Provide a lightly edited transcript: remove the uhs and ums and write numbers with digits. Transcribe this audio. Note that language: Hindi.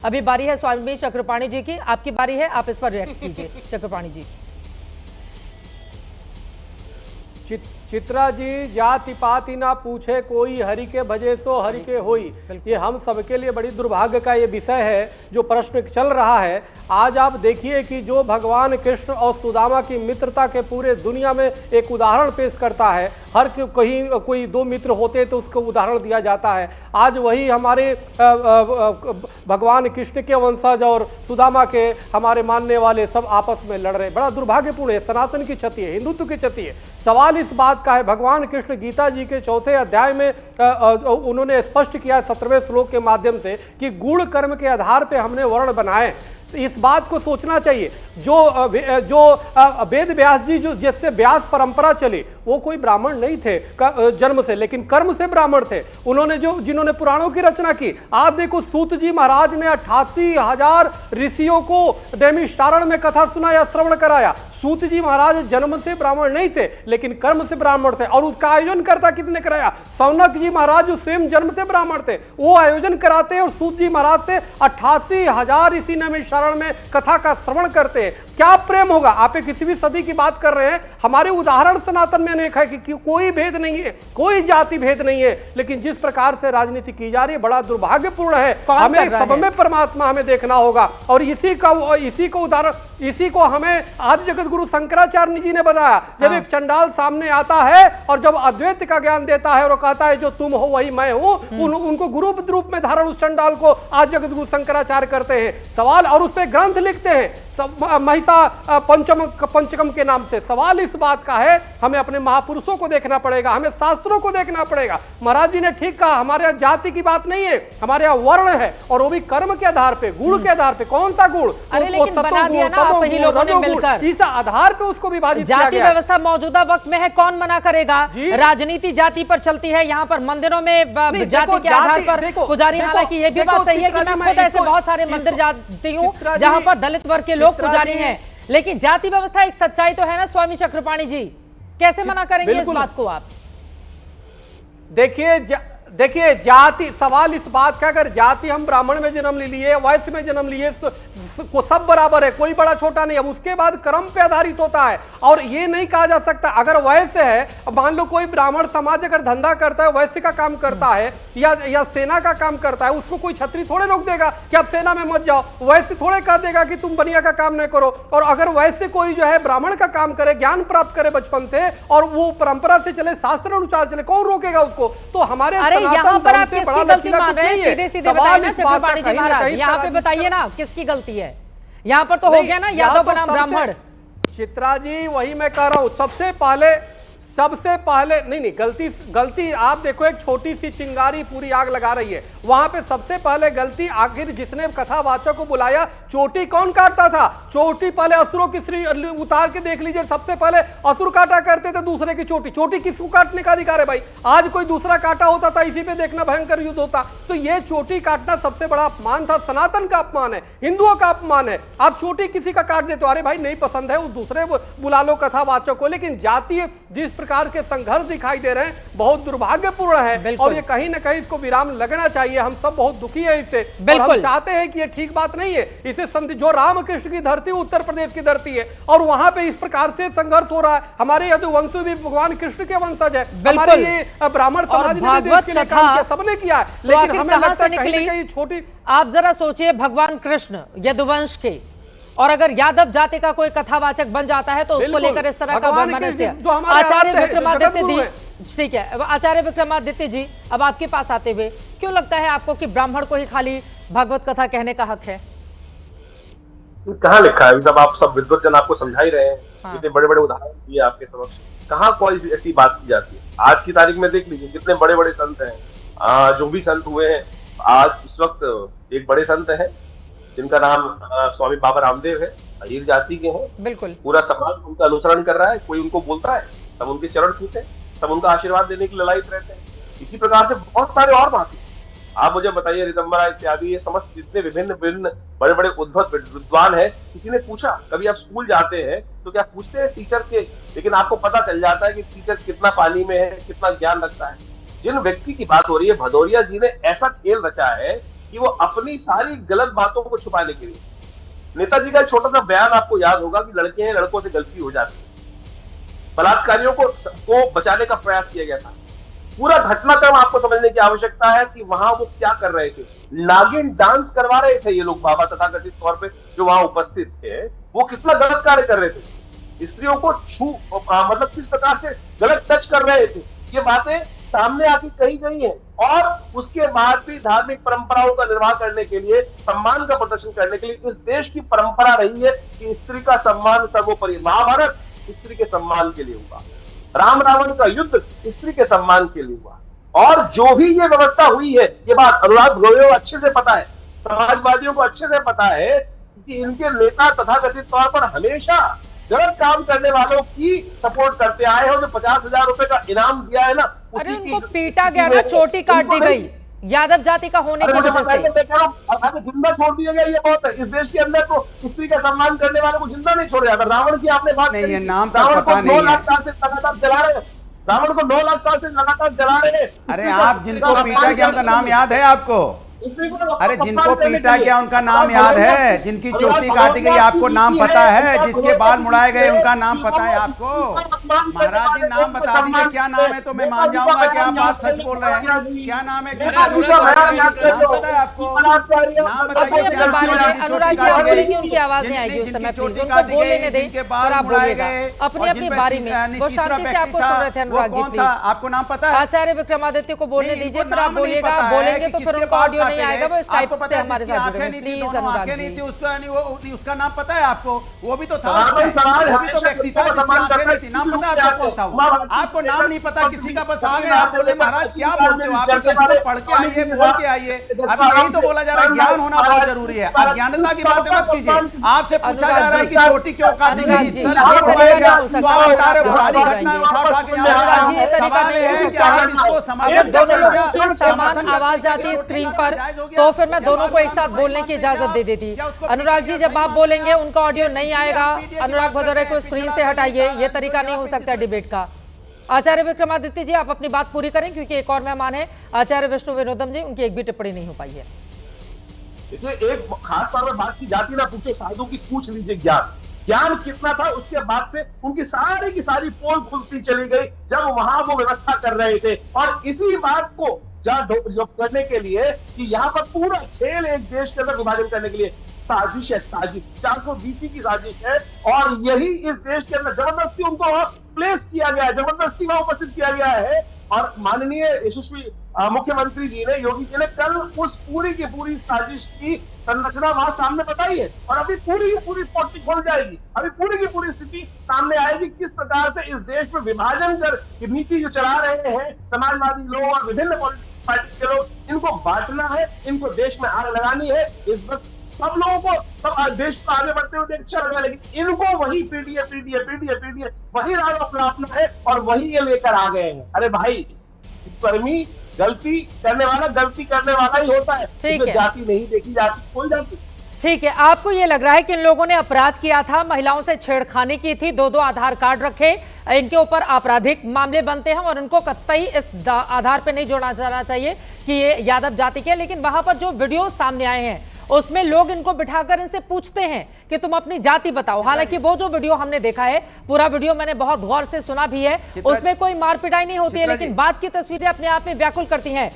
अभी बारी है स्वामी चक्रपाणी जी की, आपकी बारी है, आप इस पर रिएक्ट कीजिए चक्रपाणी जी। चित्रा जी, जाति पाति ना पूछे कोई, हरि के भजे सो हरि के होई। ये हम सबके लिए बड़ी दुर्भाग्य का ये विषय है जो प्रश्न चल रहा है। आज आप देखिए कि जो भगवान कृष्ण और सुदामा की मित्रता के पूरे दुनिया में एक उदाहरण पेश करता है, हर कहीं कोई दो मित्र होते तो उसको उदाहरण दिया जाता है। आज वही हमारे भगवान कृष्ण के वंशज और सुदामा के हमारे मानने वाले सब आपस में लड़ रहे। बड़ा दुर्भाग्यपूर्ण है, सनातन की क्षति है, हिंदुत्व की क्षति है। सवाल इस बात का है, भगवान कृष्ण गीता जी के 4थे अध्याय में उन्होंने स्पष्ट किया 17वें श्लोक के माध्यम से कि गुण कर्म के आधार पे हमने वर्ण बनाए। तो इस बात को सोचना चाहिए। जो वेद व्यास जी जो जिससे व्यास परंपरा चली, वो कोई ब्राह्मण नहीं थे जन्म से, लेकिन कर्म से ब्राह्मण थे। उन्होंने जिन्होंने पुराणों की रचना की, आप देखो सूत जी महाराज ने 88,000 ऋषियों को नैमिषारण्य में कथा सुनाया, श्रवण कराया। सूत जी महाराज जन्म से ब्राह्मण नहीं थे, लेकिन कर्म से ब्राह्मण थे। और उसका आयोजन करता किसने कराया? सौनक जी महाराज जो स्वयं जन्म से ब्राह्मण थे, वो आयोजन कराते और सूत जी महाराज से 88,000 ऋषि नैमिषारण्य में कथा का श्रवण करते हैं। क्या प्रेम होगा? आप किसी भी सदी की बात कर रहे हैं। हमारे उदाहरण सनातन में अनेक है कि कोई भेद नहीं है, कोई जाति भेद नहीं है, लेकिन जिस प्रकार से राजनीति की जा रही है बड़ा दुर्भाग्यपूर्ण है। हमें सब में परमात्मा हमें देखना होगा। और इसी को उदाहरण इसी को हमें आदि जगत गुरु शंकराचार्य जी ने बताया। जब एक चंडाल सामने आता है और जब अद्वैत का ज्ञान देता है और कहता है जो तुम हो वही मैं हूं, उनको गुरु रूप में धारण उस चंडाल को आदि जगत गुरु शंकराचार्य करते हैं। सवाल और उस पर ग्रंथ लिखते हैं महिषा पंचकम के नाम से। सवाल इस बात का है, हमें अपने महापुरुषों को देखना पड़ेगा, हमें शास्त्रों को देखना पड़ेगा। महाराज जी ने ठीक कहा, हमारे यहाँ जाति की बात नहीं है, हमारे यहाँ वर्ण है, और वो भी कर्म के आधार पे, गुण के आधार पे। कौन सा गुण? लेकिन बना दिया ना आप ही लोगों ने मिलकर, इस आधार पे उसको विभाजित किया जाति गया। व्यवस्था मौजूदा वक्त में है, कौन मना करेगा? राजनीति जाति पर चलती है, यहाँ पर मंदिरों में जाति के आधार पर पुजारी, हालांकि ये भी बात सही है कि मैं खुद ऐसे बहुत सारे मंदिर जाती हूँ जहाँ पर दलित वर्ग के लोग पुजारी हैं, लेकिन जाति व्यवस्था एक सच्चाई तो है ना स्वामी चक्रपाणी जी, कैसे मना करेंगे इस बात को आप? देखिए जाति, सवाल इस बात का, अगर जाति हम ब्राह्मण में जन्म लिए, वैश्य में जन्म लिए तो को सब बराबर है, कोई बड़ा छोटा नहीं। अब उसके बाद कर्म पे आधारित होता है, और ये नहीं कहा जा सकता अगर वैश्य है, मान लो कोई ब्राह्मण समाज अगर धंधा करता है, वैश्य का काम करता है या सेना का काम करता है, उसको कोई छत्री थोड़े रोक देगा कि आप सेना में मत जाओ। वैश्य थोड़े कह देगा कि तुम बनिया का काम नहीं करो। और अगर वैश्य कोई जो है ब्राह्मण का काम करे, ज्ञान प्राप्त करे बचपन से, और वो परंपरा से चले, शास्त्र अनुसार चले, कौन रोकेगा उसको? तो हमारे यहाँ पर आप किसकी गलती मान रहे हैं? सीधे सीधे बताइए ना चक्रपाणी जी महाराज, यहाँ पे बताइए ना किसकी गलती है? यहाँ पर तो हो गया ना यादव बनाम ब्राह्मण। चित्रा जी, वही मैं कह रहा हूं, सबसे पहले नहीं, गलती आप देखो, एक छोटी सी चिंगारी पूरी आग लगा रही है। वहां पे सबसे पहले गलती, आखिर जिसने कथावाचक को बुलाया, चोटी कौन काटता था? चोटी पहले असुरों की श्री उतार के देख लीजिए, सबसे पहले असुर काटा करते थे दूसरे की चोटी किसको काटने का अधिकार है भाई? आज कोई दूसरा काटा होता था, इसी पे देखना भयंकर युद्ध होता। तो ये चोटी काटना सबसे बड़ा अपमान था, सनातन का अपमान है, हिंदुओं का अपमान है। आप चोटी किसी का काट देते हो, अरे भाई नहीं पसंद है, उस दूसरे बुला लो कथावाचक को। लेकिन जातीय जिस प्रकार के संघर्ष दिखाई दे रहे हैं, बहुत दुर्भाग्यपूर्ण है, और ये कहीं ना कहीं इसको विराम लगना चाहिए। हम सब बहुत दुखी है इससे, और हम चाहते हैं कि ये ठीक बात नहीं है। इसे जो रामकृष्ण की धरती, उत्तर प्रदेश की धरती है, और वहां पे इस प्रकार से संघर्ष हो रहा है। हमारे यदुवंश भी भगवान कृष्ण के वंशज है, हमारे ये ब्राह्मण समाज ने भी इसके लिए काम किया, सबने किया, लेकिन हमें लगता है कहीं ना कहीं छोटी। आप जरा सोचिए, भगवान कृष्ण यदुवंश के, और अगर यादव जाति का कोई कथावाचक बन जाता है तो उसको लेकर इस तरह का वैमनस्य। आचार्य विक्रमादित्य जी, ठीक है, आचार्य विक्रमादित्य जी, अब आपके पास आते हुए क्यों लगता है आपको कि ब्राह्मण को ही खाली भागवत कथा कहने का हक है? कहाँ लिखा है? सब आप सब विद्वजन आपको समझा ही रहे हैं, इतने बड़े बड़े उदाहरण दिए आपके समक्ष, कहाँ कोई ऐसी बात की जाती है? आज की तारीख में देख लीजिए कितने बड़े बड़े संत हैं, जो भी संत हुए हैं। आज इस वक्त एक बड़े संत है जिनका नाम स्वामी बाबा रामदेव है, अहीर जाति के हैं। बिल्कुल, पूरा समाज उनका अनुसरण कर रहा है, कोई उनको बोलता है, सब उनके चरण छूते हैं, सब उनका आशीर्वाद देने के लिए ललायित रहते हैं। इसी प्रकार से बहुत सारे और बातें आप मुझे बताइए, रितंबरा इत्यादि, ये समस्त जितने विभिन्न बड़े बड़े उद्भट विद्वान है। किसी ने पूछा, कभी आप स्कूल जाते हैं तो क्या पूछते हैं टीचर के? लेकिन आपको पता चल जाता है कि टीचर कितना पानी में है, कितना ज्ञान रखता है। जिन व्यक्ति की बात हो रही है, भदौरिया जी ने ऐसा खेल रचा है कि वो अपनी सारी गलत बातों को छुपाने के लिए। नेताजी का एक छोटा सा बयान आपको याद होगा कि लड़के हैं, लड़कों से गलती हो जाती है। बलात्कारियों को बचाने का प्रयास किया गया था। पूरा घटनाक्रम आपको समझने की आवश्यकता है कि वहां वो क्या कर रहे थे। नागिन डांस करवा रहे थे ये लोग, बाबा तथाकथित तौर पे जो वहां उपस्थित थे, वो कितना गलत कार्य कर रहे थे। स्त्रियों को मतलब किस प्रकार से गलत टच कर रहे थे, ये बातें सामने आके कही गई है। और उसके बाद भी धार्मिक परंपराओं का निर्वाह करने के लिए, सम्मान का प्रदर्शन करने के लिए इस देश की परंपरा रही है कि स्त्री का सम्मान सर्वोपरि। महाभारत स्त्री के सम्मान के लिए हुआ, राम रावण का युद्ध स्त्री के सम्मान के लिए हुआ। और जो भी ये व्यवस्था हुई है, ये बात अनुराग गोयल अच्छे से पता है, समाजवादियों को अच्छे से पता है कि इनके नेता तथाकथित तौर पर हमेशा गलत काम करने वालों की सपोर्ट करते आए हैं। जो 50,000 रुपए का इनाम दिया है ना, अरे उनको पीटा गया ना, चोटी काट दी गई यादव जाति का होने की वजह से। जिंदा छोड़ दिया गया, ये बहुत है। इस देश के अंदर तो स्त्री का सम्मान करने वालों को जिंदा नहीं छोड़ा जाता। रावण की आपने बात नहीं, ये नाम रावण पता को नहीं 9 लाख साल से लगातार जला रहे हैं। रावण को 9 लाख साल से लगातार जला रहे हैं। अरे आप जिनको पीटा गया उनका नाम याद है आपको? अरे जिनको पीटा गया उनका नाम याद है? जिनकी चोटी काटी गई आपको नाम पता है? जिसके बाल मुड़ाए गए उनका नाम पता है आपको? महाराज जी नाम बता दीजिए, क्या नाम है तो मैं मान जाऊंगा कि आप बात सच बोल रहे हैं। क्या नाम है? नाम पता है आपको? नाम बताइए। अनुराग जी आप बोलेंगे, उनकी आवाज नहीं आएगी उस समय, प्लीज उनको बोलने दें और आप बोलिएगा अपनी अपनी बारी में। वो शांति से आपको सुन रहे थे। अनुराग जी प्लीज, आपको नाम पता है? आचार्य विक्रमादित्य को बोलने दीजिए, फिर आप बोलिएगा। बोलेंगे तो फिर उनको ऑडियो नहीं आएगा, वो स्काइप से हमारे साथ जुड़ेंगे। प्लीज अनुराग जी, उसका नाम पता है आपको? वो भी तो था, वो भी तो व्यक्ति था जिसकी आंखें नहीं थी। नाम पता है आपको कौन था वो? आपको नाम नहीं पता किसी का, बस आ गए आप बोले महाराज क्या बोलते हो आप? किसी पढ़ के आइए, बोल के आइए। अभी यही तो बोला जा रहा है, ज्ञान होना बहुत जरूरी है। अज्ञानता की बातें मत कीजिए। आपसे पूछा जा रहा है कि चोटी क्यों काटी गई, सर आप बता रहे हो पुरानी घटना उठा उठा के यहाँ। सवाल है कि आप इसको अगर दोनों लोगों की समान आवाज आती है स्क्रीन पर तो फिर मैं दोनों को एक साथ बोलने की इजाजत दे देती। अनुराग जी जब आप बोलेंगे उनका ऑडियो नहीं आएगा, अनुराग भदौरे को स्क्रीन से हटाइए, ये तरीका नहीं हो सकता डिबेट का। आचार्य विक्रमादित्य जी आप अपनी बात पूरी करें, क्योंकि एक और मेहमान है आचार्य विष्णु विनोदम जी, उनकी एक भी टिप्पणी नहीं हो पाई है। देखिए, एक खास तौर पर बात की जाती ना पूछे, साधु की पूछ लीजिए ज्ञान कितना था। उसके बाद से उनकी सारी पोल खुलती चली गई जब वहां वो व्यवस्था कर रहे थे। और इसी बात को जो करने के लिए कि यहाँ पर पूरा खेल एक देश के अंदर विभाजन करने के लिए साजिश है, साजिश 420 की साजिश है। और यही इस देश के अंदर जबरदस्ती उनको प्लेस किया गया है, जबरदस्ती वहां उपस्थित किया गया है। और माननीय यशस्वी मुख्यमंत्री जी ने, योगी जी ने कल उस पूरी की पूरी साजिश की संरचना वहां सामने बताई है। और अभी पूरी की पूरी पोटली खोल जाएगी, अभी पूरी की पूरी स्थिति सामने आएगी किस प्रकार से इस देश में विभाजन कर नीति जो चला रहे हैं समाजवादी लोग और विभिन्न पार्टी के लोग, इनको बांटना है, इनको देश में आग लगानी है। इस वक्त सब लोगों को, सब देश को आगे बढ़ते हुए अच्छा लगा, लेकिन इनको वही पीडीए वही राग अपनाना है और वही ये लेकर आ गए हैं। अरे भाई, कर्मी गलती करने वाला ही होता है, जाति नहीं देखी जाती, कोई जाति। ठीक है, आपको ये लग रहा है कि इन लोगों ने अपराध किया था, महिलाओं से छेड़खानी की थी, 2-2 आधार कार्ड रखे, इनके ऊपर आपराधिक मामले बनते हैं और इनको कतई इस आधार पे नहीं जोड़ा जाना चाहिए कि ये यादव जाति के। लेकिन वहां पर जो वीडियो सामने आए हैं उसमें लोग इनको बिठाकर इनसे पूछते हैं कि तुम अपनी जाति बताओ। हालांकि वो जो वीडियो हमने देखा है, पूरा वीडियो मैंने बहुत गौर से सुना भी है, उसमें कोई मार पिटाई नहीं होती है, लेकिन बात की तस्वीरें अपने आप में व्याकुल करती हैं।